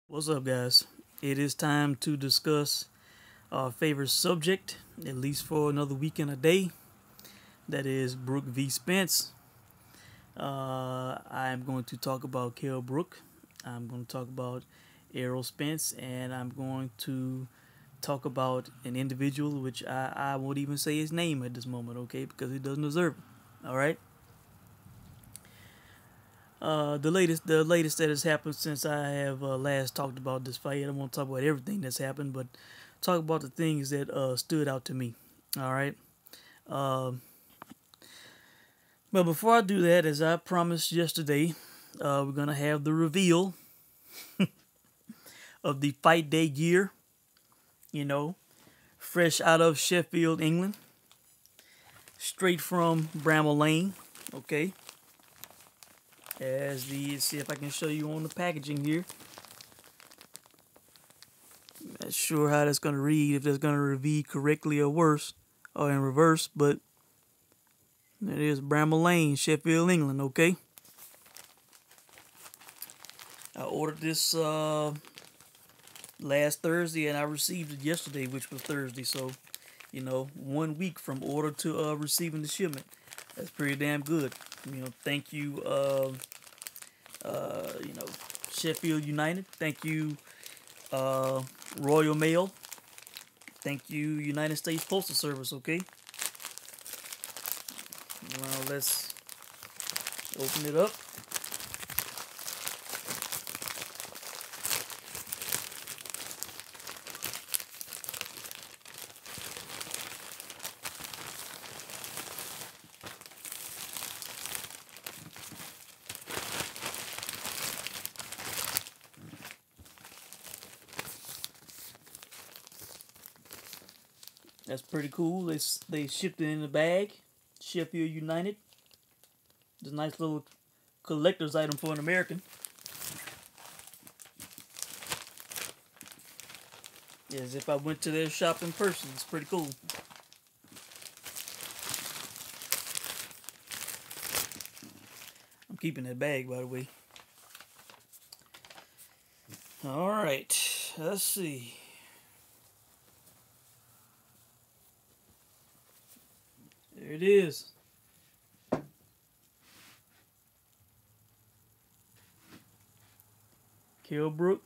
What's up, guys? It is time to discuss our favorite subject, at least for another week and a day. That is Brook v. Spence. I'm going to talk about Kell Brook. I'm going to talk about Errol Spence, and I'm going to talk about an individual which I won't even say his name at this moment, okay, because he doesn't deserve it. All right. The latest that has happened since I have last talked about this fight. I won't talk about everything that's happened, but talk about the things that stood out to me. All right. Uh, but before I do that, as I promised yesterday, we're gonna have the reveal of the fight day gear. You know, fresh out of Sheffield, England, straight from Bramall Lane. Okay. See if I can show you on the packaging here. Not sure how that's gonna read, if that's gonna read correctly or worse, or in reverse, but it is Bramall Lane, Sheffield, England. Okay. I ordered this last Thursday and I received it yesterday, which was Thursday. So, 1 week from order to receiving the shipment. That's pretty damn good. Thank you, Sheffield United. Thank you, Royal Mail. Thank you, United States Postal Service. Okay. Well, let's open it up. That's pretty cool. They shipped it in a bag. Sheffield United. It's a nice little collector's item for an American. As if I went to their shop in person. It's pretty cool. I'm keeping that bag, by the way. All right. Let's see. There it is. Kell Brook,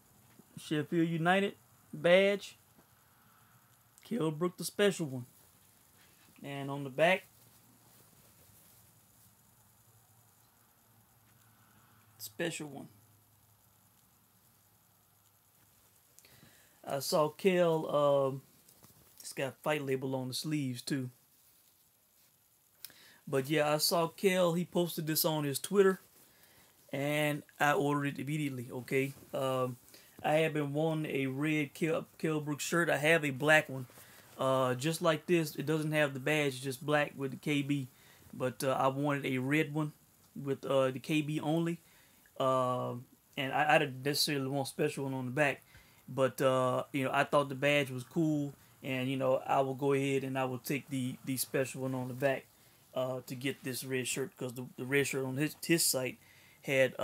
Sheffield United badge. Kell Brook, the special one. And on the back, special one. I saw Kell, it's got fight label on the sleeves too. But yeah, I saw Kell, he posted this on his Twitter, and I ordered it immediately, okay? I have been wanting a red Kell Brook shirt. I have a black one. Just like this, it doesn't have the badge, it's just black with the KB. But I wanted a red one with the KB only. And I didn't necessarily want a special one on the back. But, I thought the badge was cool. And, I will go ahead and I will take the special one on the back to get this red shirt. Because the red shirt on his site had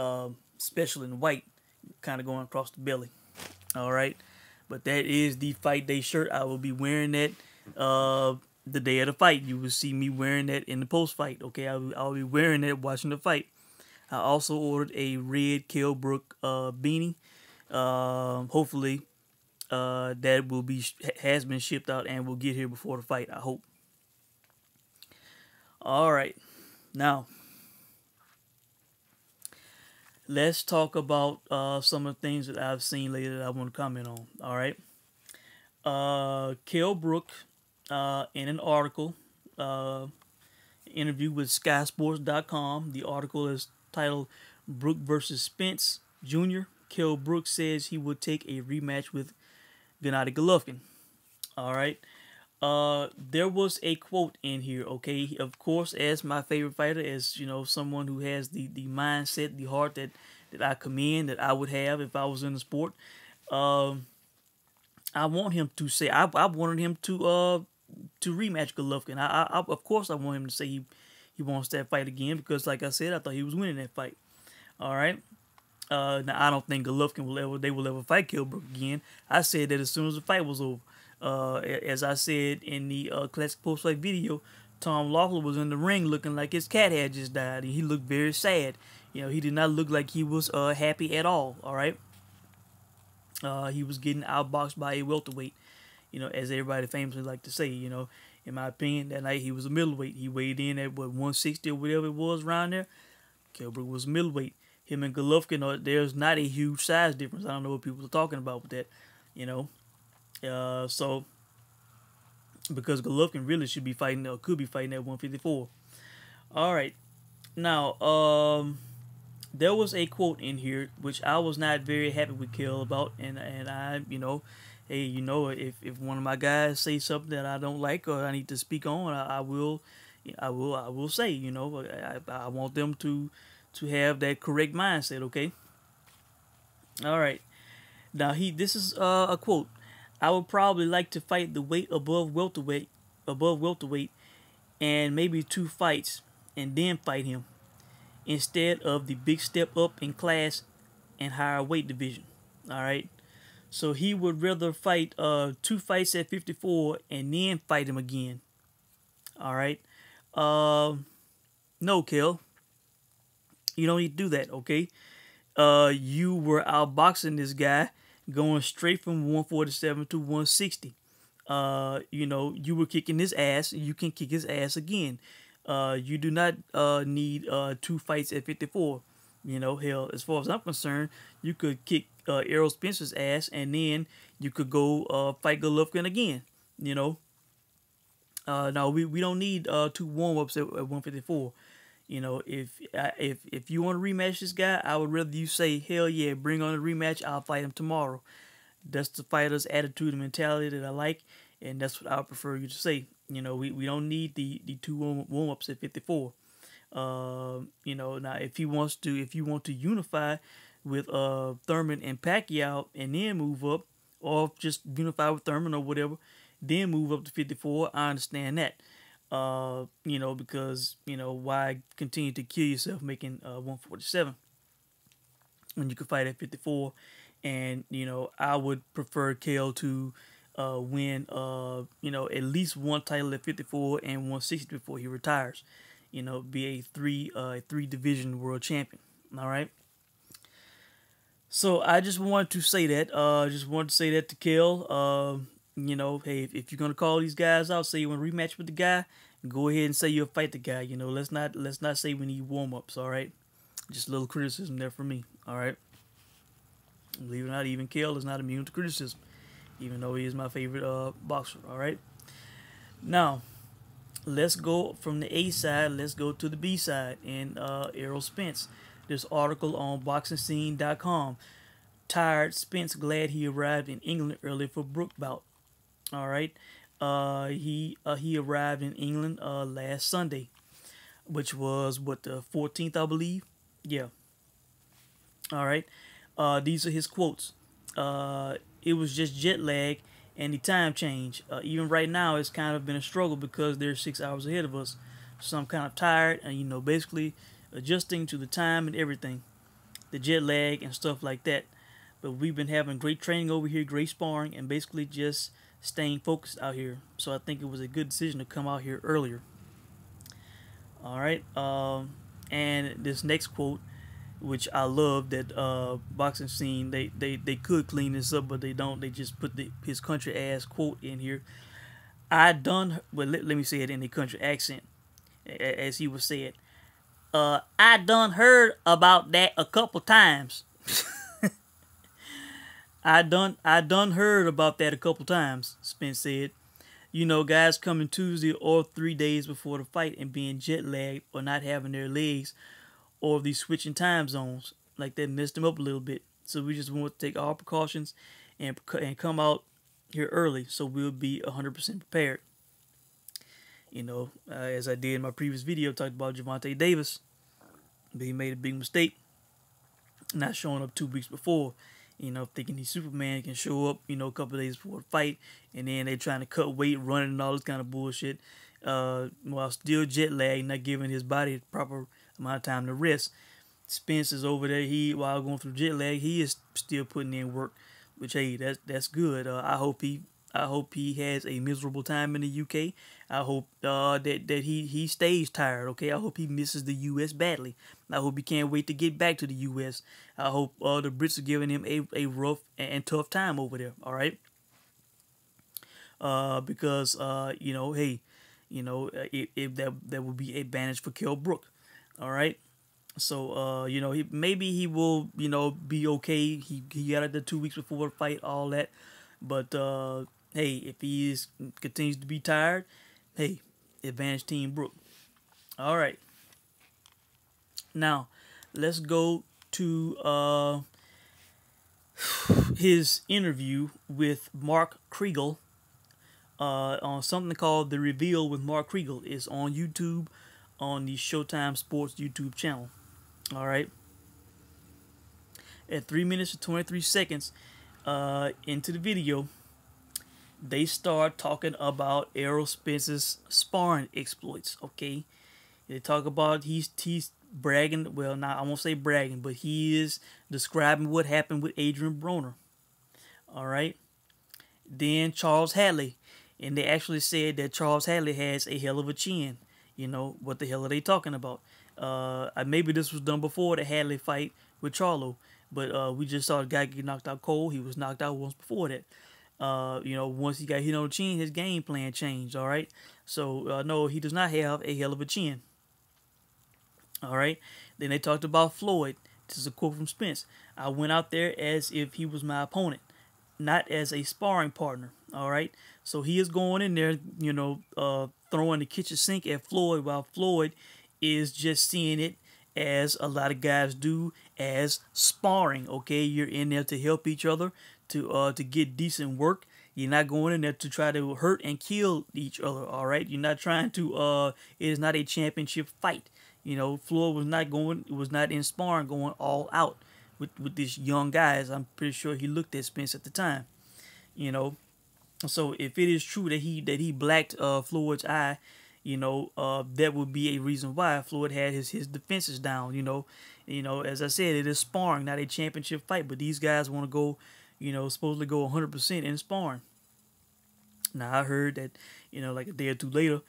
special in white kind of going across the belly. All right. But that is the fight day shirt. I will be wearing that the day of the fight. You will see me wearing that in the post fight. Okay, I'll be wearing that watching the fight. I also ordered a red Kell Brook beanie. Hopefully, that has been shipped out and will get here before the fight. I hope. All right, now let's talk about some of the things that I've seen lately that I want to comment on. All right. Kell Brook, in an article, interview with SkySports.com. The article is titled "Brook versus Spence Jr." Kell Brook says he would take a rematch with Gennady Golovkin. All right. There was a quote in here. Okay, of course, as my favorite fighter, as someone who has the mindset, the heart that I commend, that I would have if I was in the sport. I want him to say I wanted him to rematch Golovkin. I of course I want him to say he wants that fight again because, like I said, I thought he was winning that fight. All right. Now I don't think Golovkin will ever fight Kell Brook again. I said that as soon as the fight was over. As I said in the classic post-fight video, Tom Laughlin was in the ring looking like his cat had just died, and he looked very sad. He did not look like he was happy at all. All right, he was getting outboxed by a welterweight. As everybody famously like to say. In my opinion, that night he was a middleweight. He weighed in at 160 or whatever it was around there. Kell Brook was a middleweight. Him and Golovkin, there's not a huge size difference. I don't know what people are talking about with that. So because Golovkin really should be fighting or could be fighting at 154. All right, now there was a quote in here which I was not very happy with Kell about, and I hey, if one of my guys say something that I don't like or I need to speak on, I will say, I want them to have that correct mindset, okay? All right. Now this is a quote. I would probably like to fight the weight above welterweight, and maybe 2 fights and then fight him instead of the big step up in class and higher weight division. All right. So he would rather fight 2 fights at 54 and then fight him again. All right. No, Kell. You don't need to do that, okay? You were outboxing this guy, going straight from 147 to 160. You were kicking his ass. You can kick his ass again. You do not need 2 fights at 54. Hell, as far as I'm concerned, you could kick Errol Spence's ass, and then you could go fight Golovkin again. No, we don't need 2 warm-ups at 154. If you want to rematch this guy, I would rather you say, hell yeah, bring on a rematch. I'll fight him tomorrow. That's the fighter's attitude and mentality that I like, and that's what I would prefer you to say. We don't need the 2 warm-ups at 54. Now if you want to unify with Thurman and Pacquiao and then move up, or just unify with Thurman or whatever, then move up to 54, I understand that. Because why continue to kill yourself making 147 when you could fight at 54? And I would prefer Kell to win at least 1 title at 54 and 160 before he retires. Be a 3 division world champion. All right. So I just wanted to say that. To Kell. Hey, if you're gonna call these guys out, say you want to rematch with the guy, go ahead and say you'll fight the guy. Let's not say we need warm ups. All right. Just a little criticism there for me. All right. Believe it or not, even Kell is not immune to criticism, even though he is my favorite boxer. All right. Now, let's go from the A side. Let's go to the B side. And Errol Spence. This article on BoxingScene.com. Tired Spence glad he arrived in England early for Brook bout. All right. He arrived in England last Sunday, which was the 14th, I believe. Yeah. All right. These are his quotes. It was just jet lag and the time change. Even right now, it's kind of been a struggle because they're 6 hours ahead of us. So I'm kind of tired and, basically adjusting to the time and everything, the jet lag and stuff like that. But we've been having great training over here, great sparring, and basically just staying focused out here. So I think it was a good decision to come out here earlier. All right. And this next quote, which I love, that Boxing Scene, they could clean this up, but they don't. They just put his country ass quote in here. Let me say it in the country accent, as he would say it. I done heard about that a couple times. I done heard about that a couple times, Spence said. Guys coming Tuesday or 3 days before the fight and being jet lagged or not having their legs, or these switching time zones, like that messed them up a little bit. So we just want to take all precautions and come out here early so we'll be 100% prepared. As I did in my previous video, talked about Gervonta Davis, but he made a big mistake not showing up 2 weeks before. Thinking he's Superman, can show up, a couple of days before the fight, and then they trying to cut weight, running, and all this kind of bullshit, while still jet lagged, not giving his body the proper amount of time to rest. Spence is over there. While going through jet lag, he is still putting in work. Which, hey, that's good. I hope he has a miserable time in the UK. I hope that he stays tired. Okay, I hope he misses the US badly. I hope he can't wait to get back to the US. I hope the Brits are giving him a rough and tough time over there. All right. Because hey, if that would be a advantage for Kell Brook. All right. So maybe he will be okay. He got it the 2 weeks before the fight, all that. But hey, if continues to be tired, hey, advantage Team Brook. All right. Now let's go to his interview with Mark Kriegel on something called The Reveal with Mark Kriegel. It's on YouTube, on the Showtime Sports YouTube channel. All right. At 3 minutes and 23 seconds into the video, they start talking about Errol Spence's sparring exploits. Okay, they talk about he's bragging. Well, not I won't say bragging, but he is describing what happened with Adrian Broner. All right. Then Charles Hadley, and they actually said that Charles Hadley has a hell of a chin. What the hell are they talking about? Maybe this was done before the Hadley fight with Charlo, but we just saw the guy get knocked out cold. He was knocked out once before that. Once he got hit on the chin, his game plan changed. All right, so no, he does not have a hell of a chin. All right. Then they talked about Floyd. This is a quote from Spence. I went out there as if he was my opponent, not as a sparring partner. All right. So he is going in there, throwing the kitchen sink at Floyd, while Floyd is just seeing it as a lot of guys do, as sparring. Okay, you're in there to help each other, to get decent work. You're not going in there to try to hurt and kill each other. All right, you're not trying to. It is not a championship fight. Floyd was not in sparring going all out with these young guys. I'm pretty sure he looked at Spence at the time. So if it is true that he blacked Floyd's eye, that would be a reason why Floyd had his defenses down. As I said, it is sparring, not a championship fight. But these guys want to go, supposedly go 100% in sparring. Now I heard that, like a day or two later,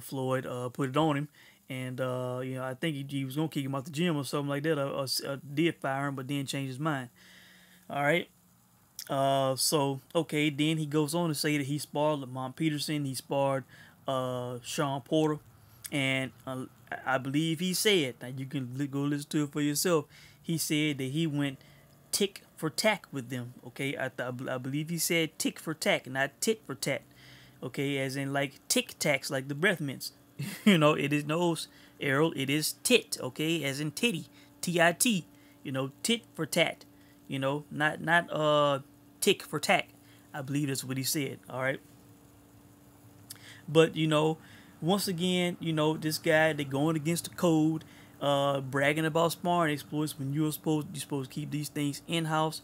Floyd put it on him, and I think he was gonna kick him out the gym or something like that, or did fire him, but then changed his mind. All right. So okay, then he goes on to say that he sparred Lamont Peterson, he sparred Sean Porter, and I believe he said, now you can go listen to it for yourself, he said that he went tick for tack with them. Okay, I believe he said tick for tack, not tit for tat. Okay, as in like tic tacs, like the breath mints. It is no, Errol, it is tit. Okay, as in titty, T-I-T. Tit for tat. Not tick for tack. I believe that's what he said. All right. But once again, this guy, they're going against the code, bragging about sparring exploits when you're supposed to keep these things in house,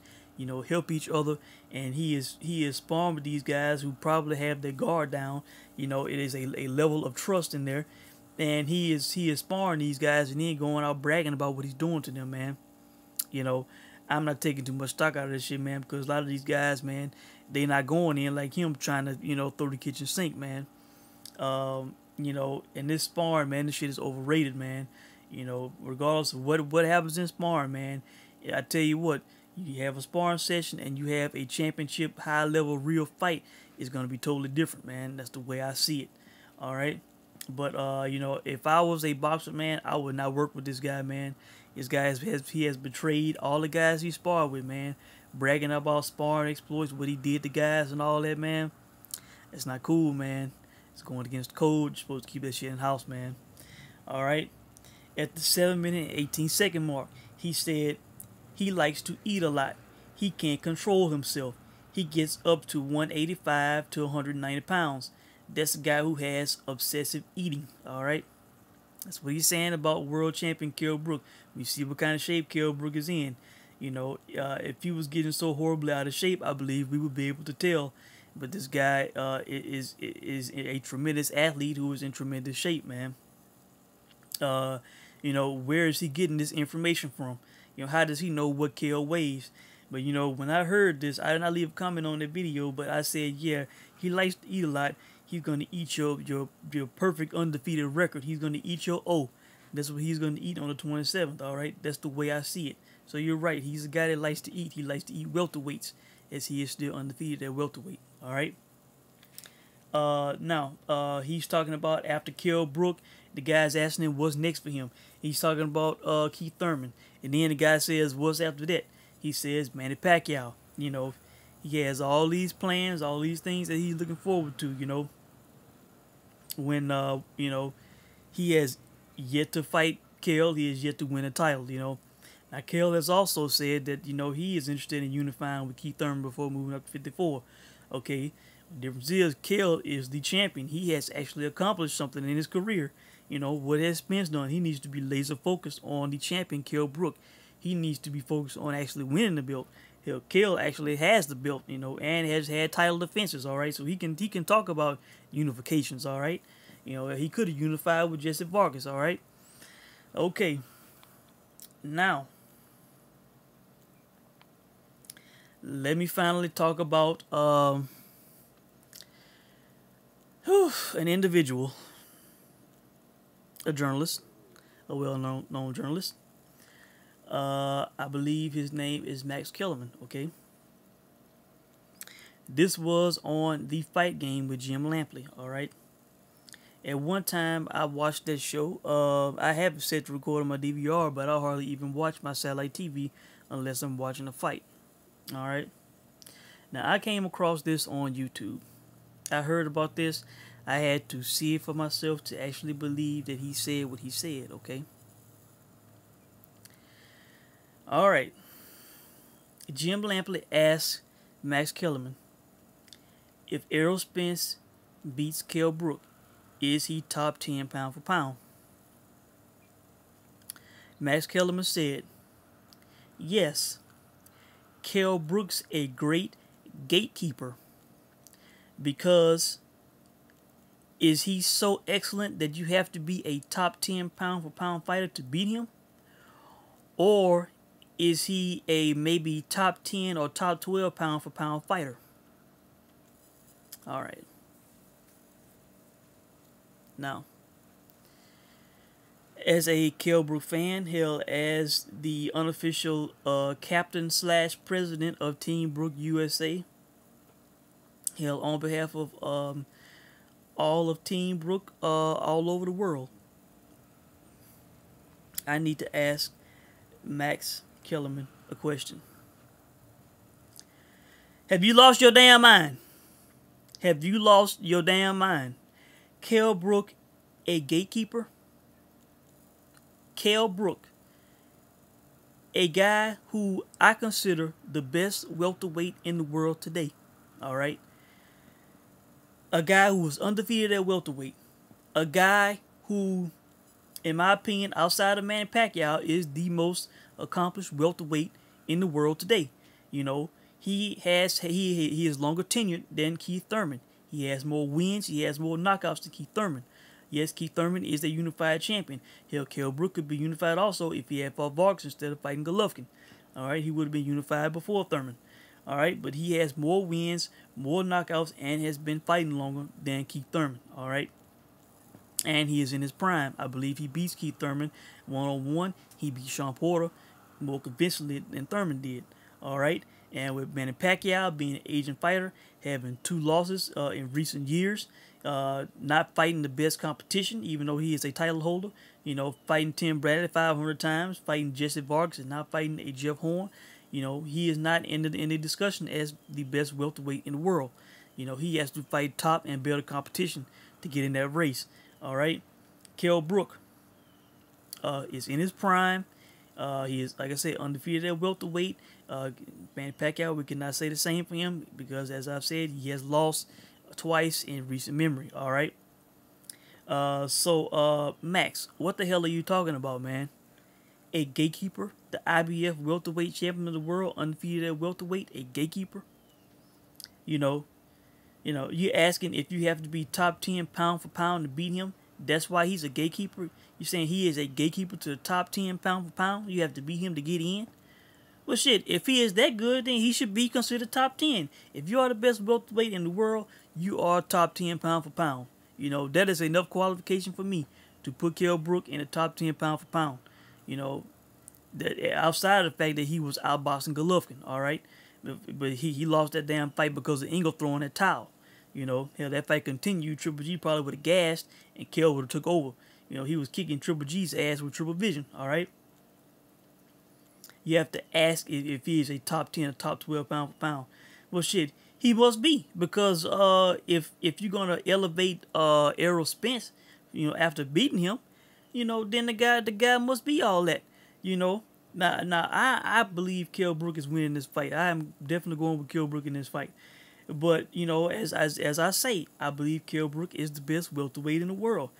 help each other, and he is sparring with these guys who probably have their guard down. It is a level of trust in there, and he is sparring these guys and then going out bragging about what he's doing to them, man. I'm not taking too much stock out of this shit, man, because a lot of these guys, man, they not going in like him trying to, throw the kitchen sink, man. And this sparring, man, this shit is overrated, man. Regardless of what happens in sparring, man, I tell you what, you have a sparring session and you have a championship high level real fight, it's gonna be totally different, man. That's the way I see it. All right. But if I was a boxer, man, I would not work with this guy, man. This guy has betrayed all the guys he sparred with, man. Bragging about sparring exploits, what he did to guys and all that, man. It's not cool, man. It's going against the code. You're supposed to keep that shit in house, man. All right. At the 7-minute and 18-second mark, he said he likes to eat a lot. He can't control himself. He gets up to 185 to 190 pounds. That's a guy who has obsessive eating. All right. That's what he's saying about world champion Kell Brook. We see what kind of shape Kell Brook is in. If he was getting so horribly out of shape, I believe we would be able to tell. But this guy is a tremendous athlete who is in tremendous shape, man. You know, where is he getting this information from? You know, how does he know what Kell weighs? But you know, when I heard this, I did not leave a comment on the video, but I said, yeah, he likes to eat a lot. He's gonna eat your perfect undefeated record. He's gonna eat your O. That's what he's gonna eat on the 27th. All right, that's the way I see it. So you're right. He's a guy that likes to eat. He likes to eat welterweights, as he is still undefeated at welterweight. All right. Now, he's talking about after Kell Brook, the guy's asking him what's next for him. He's talking about Keith Thurman, and then the guy says, "What's after that?" He says, "Manny Pacquiao." You know, he has all these plans, all these things that he's looking forward to. You know, when you know, he has yet to fight Kell, he has yet to win a title. You know, now Kell has also said that he is interested in unifying with Keith Thurman before moving up to 54. Okay. The difference is Kell is the champion. He has actually accomplished something in his career. You know, what has Spence done? He needs to be laser focused on the champion, Kell Brook. He needs to be focused on actually winning the belt. Hell, Kell actually has the belt, and has had title defenses, all right? So he can talk about unifications, all right? He could have unified with Jesse Vargas, all right? Okay. Now, let me finally talk about an individual, a journalist, a well-known journalist. I believe his name is Max Kellerman, okay? This was on The Fight Game with Jim Lampley, all right? At one time, I watched that show. I have it set to record on my DVR, but I hardly even watch my satellite TV unless I'm watching a fight, all right? Now, I came across this on YouTube. I heard about this. I had to see it for myself to actually believe that he said what he said, okay? All right. Jim Lampley asked Max Kellerman, if Errol Spence beats Kell Brook, is he top 10 pound for pound? Max Kellerman said, yes, Kell Brook's a great gatekeeper. Because is he so excellent that you have to be a top 10 pound for pound fighter to beat him? Or is he a maybe top 10 or top 12 pound for pound fighter? All right. Now, as a Kell Brook fan, hell, as the unofficial captain / president of Team Brook USA, hell, on behalf of all of Team Brook all over the world, I need to ask Max Kellerman a question. Have you lost your damn mind? Have you lost your damn mind? Kell Brook, a gatekeeper? Kell Brook, a guy who I consider the best welterweight in the world today. All right? A guy who was undefeated at welterweight. A guy who, in my opinion, outside of Manny Pacquiao, is the most accomplished welterweight in the world today. He is longer tenured than Keith Thurman. He has more wins. He has more knockouts than Keith Thurman. Yes, Keith Thurman is a unified champion. Hell, Kell Brook could be unified also if he had fought Vargas instead of fighting Golovkin. All right, he would have been unified before Thurman. All right, but he has more wins, more knockouts, and has been fighting longer than Keith Thurman. All right, and he is in his prime. I believe he beats Keith Thurman one-on-one. He beat Sean Porter more convincingly than Thurman did. All right, and with Manny Pacquiao being an Asian fighter, having 2 losses in recent years, not fighting the best competition, even though he is a title holder. Fighting Tim Bradley 500 times, fighting Jesse Vargas, and not fighting a Jeff Horn. He is not in the discussion as the best welterweight in the world. He has to fight top and better competition to get in that race. All right, Kell Brook is in his prime. He is, like I said, undefeated at welterweight. Manny Pacquiao, we cannot say the same for him because, as I've said, he has lost twice in recent memory. All right. So Max, what the hell are you talking about, man? A gatekeeper, the IBF welterweight champion of the world, undefeated at welterweight, a gatekeeper. You're asking if you have to be top 10 pound for pound to beat him. That's why he's a gatekeeper. You saying he is a gatekeeper to the top 10 pound for pound? You have to beat him to get in? Well, shit, if he is that good, then he should be considered top 10. If you are the best welterweight in the world, you are top 10 pound for pound. You know, that is enough qualification for me to put Kell Brook in the top 10 pound for pound. You know, that outside of the fact that he was outboxing Golovkin, all right? But he lost that damn fight because of Engel throwing that towel. You know, hell, that fight continued. Triple G probably would have gassed, and Kell would have took over. You know, he was kicking Triple G's ass with triple vision, all right? You have to ask if he is a top 10 or top 12 pound for pound. Well, shit, he must be, because if you're gonna elevate Errol Spence, you know, after beating him, you know, then the guy must be all that. You know, now I believe Kell Brook is winning this fight. I am definitely going with Kell Brook in this fight. But you know, as I say, I believe Kell Brook is the best welterweight in the world.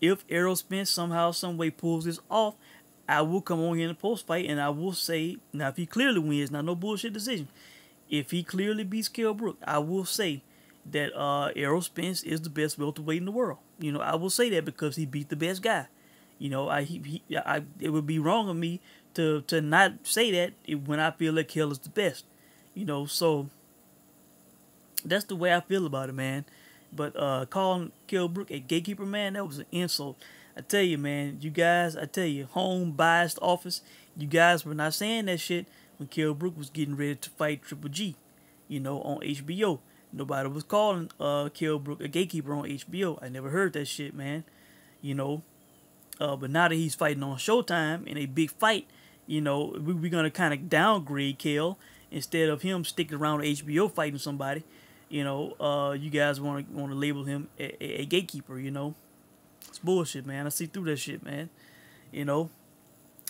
If Errol Spence somehow, some way pulls this off, I will come on here in the post fight and I will say, now if he clearly wins, not no bullshit decision. If he clearly beats Kell Brook, I will say that Errol Spence is the best welterweight in the world. You know, I will say that because he beat the best guy. You know, it would be wrong of me to not say that when I feel like Kell is the best. You know, so that's the way I feel about it, man. But calling Kell Brook a gatekeeper, man, that was an insult. I tell you, man, you guys, I tell you, home biased office, you guys were not saying that shit when Kell Brook was getting ready to fight Triple G, you know, on HBO. Nobody was calling Kell Brook a gatekeeper on HBO. I never heard that shit, man. You know, but now that he's fighting on Showtime in a big fight, you know, we're going to kind of downgrade Kell instead of him sticking around HBO fighting somebody. You know, you guys want to label him a gatekeeper, you know. It's bullshit, man. I see through that shit, man. You know,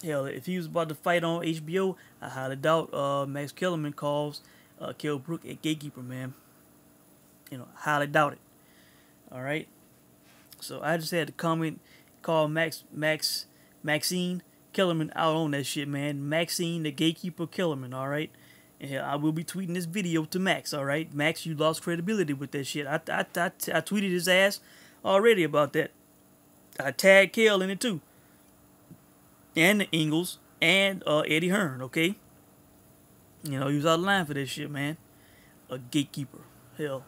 hell, if he was about to fight on HBO, I highly doubt Max Kellerman calls Kell Brook a gatekeeper, man. You know, I highly doubt it. All right. So I just had to call Maxine Kellerman out on that shit, man. Maxine, the gatekeeper Kellerman, all right. And I will be tweeting this video to Max, all right. Max, you lost credibility with that shit. I tweeted his ass already about that. I tagged Kell in it too. And the Ingles and Eddie Hearn, okay? You know, he was out of line for this shit, man. A gatekeeper. Hell.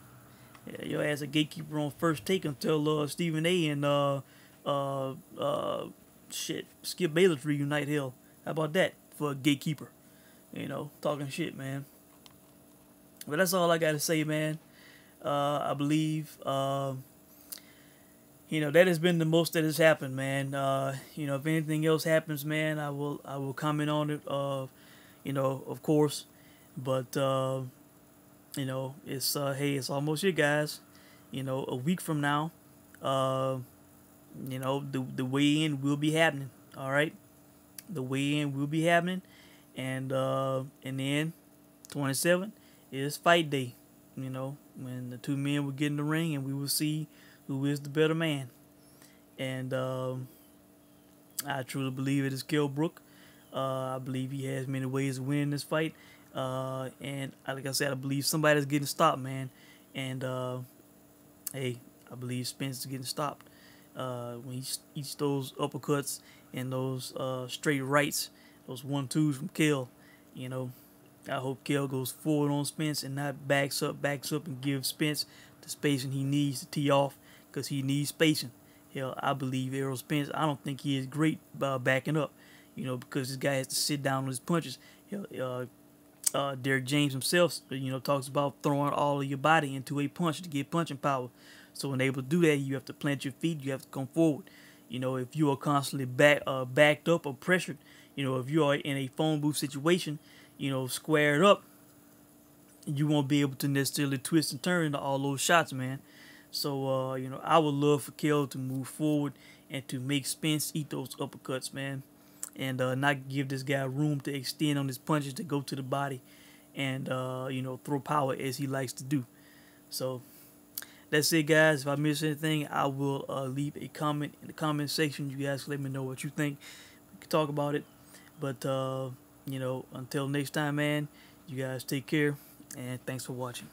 Yeah, your ass a gatekeeper on First Take until Stephen A. and Skip Bayless reunite. Hell. How about that for a gatekeeper? You know, talking shit, man. But that's all I gotta say, man. I believe you know, that has been the most that has happened, man. You know, if anything else happens, man, I will comment on it. You know, of course, but you know, it's hey, it's almost here, guys. You know, a week from now, you know, the weigh-in will be happening. All right, the weigh-in will be happening, and then 27 is fight day. You know, when the two men will get in the ring, and we will see who is the better man. And I truly believe it is Kell Brook. I believe he has many ways of winning this fight. And like I said, I believe somebody's getting stopped, man. And hey, I believe Spence is getting stopped. When he eats those uppercuts and those straight rights, those 1-2s from Kell, you know, I hope Kell goes forward on Spence and not backs up and gives Spence the spacing he needs to tee off, because he needs spacing. Hell, I believe Errol Spence, I don't think he is great backing up, you know, because this guy has to sit down on his punches. Hell, Derek James himself, you know, talks about throwing all of your body into a punch to get punching power. So when able to do that, you have to plant your feet, you have to come forward. You know, if you are constantly backed up or pressured, you know, if you are in a phone booth situation, you know, squared up, you won't be able to necessarily twist and turn into all those shots, man. So, you know, I would love for Kell to move forward and to make Spence eat those uppercuts, man. And not give this guy room to extend on his punches to go to the body and, you know, throw power as he likes to do. So, that's it, guys. If I miss anything, I will leave a comment in the comment section. You guys let me know what you think. We can talk about it. But, you know, until next time, man, you guys take care. And thanks for watching.